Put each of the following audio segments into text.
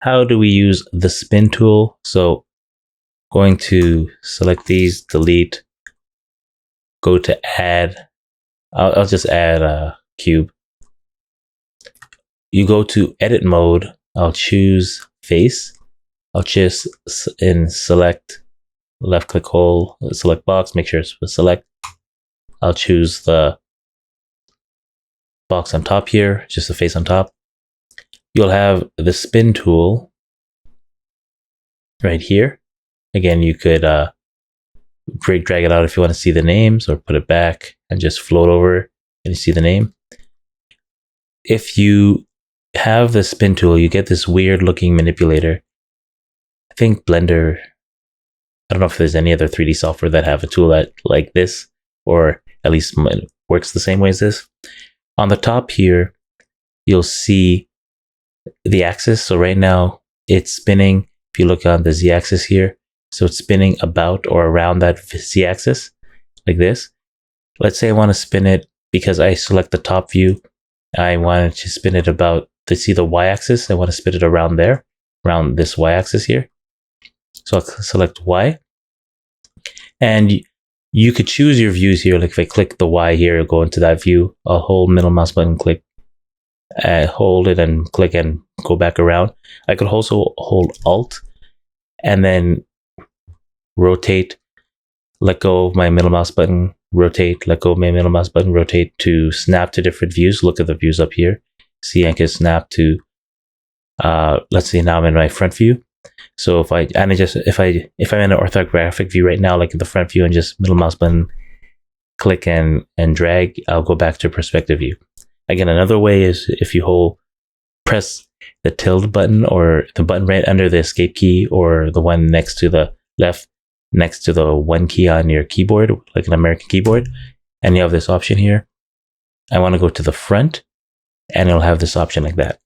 how do we use the spin tool? So going to select these, delete, go to add. I'll just add a cube. You go to edit mode. I'll choose face. I'll just select left click hole, select box, make sure it's select. I'll choose the box on top here, just the face on top. You'll have the spin tool right here. Again, you could drag it out if you want to see the names, or put it back and just float over and you see the name. If you have the spin tool, you get this weird looking manipulator. I think Blender, I don't know if there's any other 3D software that have a tool that like this, or at least works the same way as this. On the top here, you'll see the axis. So right now it's spinning. If you look on the z-axis here, so it's spinning about or around that z-axis like this. Let's say I want to spin it because I select the top view. I want to spin it about to see the y-axis. I want to spin it around there, around this y-axis here. So I'll select Y. And you could choose your views here. Like if I click the Y here, go into that view. I'll hold middle mouse button, click, hold it and click and go back around. I could also hold Alt and then rotate, let go of my middle mouse button, rotate, let go of my middle mouse button, rotate to snap to different views. Look at the views up here. See, I can snap to, let's see, now I'm in my front view. So if I'm in an orthographic view right now, like in the front view, and just middle mouse button, click and drag, I'll go back to perspective view. Again, another way is if you press the tilde button, or the button right under the escape key, or the one next to the left, next to the one key on your keyboard, like an American keyboard, and you have this option here. I want to go to the front, and it'll have this option like that.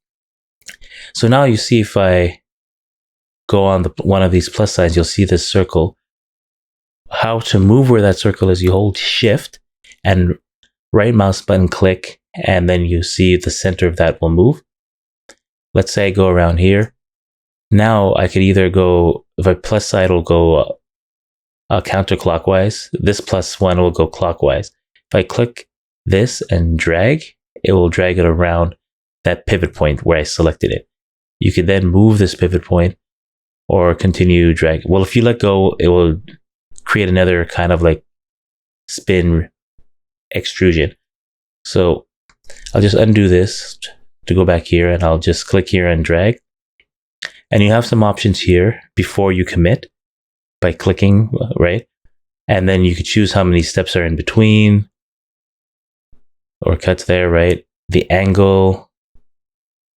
So now you see if I go on one of these plus signs, you'll see this circle. How to move where that circle is, you hold shift and right mouse button click, and then you see the center of that will move. Let's say I go around here. Now I could either go, if I plus side will go counterclockwise, this plus one will go clockwise. If I click this and drag, it will drag it around that pivot point where I selected it. You could then move this pivot point or continue drag. Well, if you let go, it will create another kind of like spin extrusion. So I'll just undo this to go back here, and I'll just click here and drag. And you have some options here before you commit by clicking, right? And then you could choose how many steps are in between or cuts there, right? The angle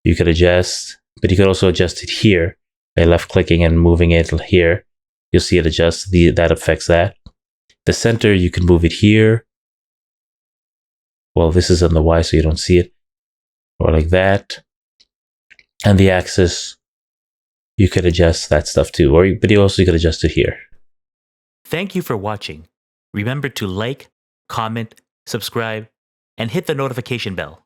you could adjust, but you could also adjust it here by left clicking and moving it here. You'll see it adjust, that affects that. The center, you can move it here. Well, this is on the Y, so you don't see it. Or like that. And the axis, you could adjust that stuff too. But you also could adjust it here. Thank you for watching. Remember to like, comment, subscribe, and hit the notification bell.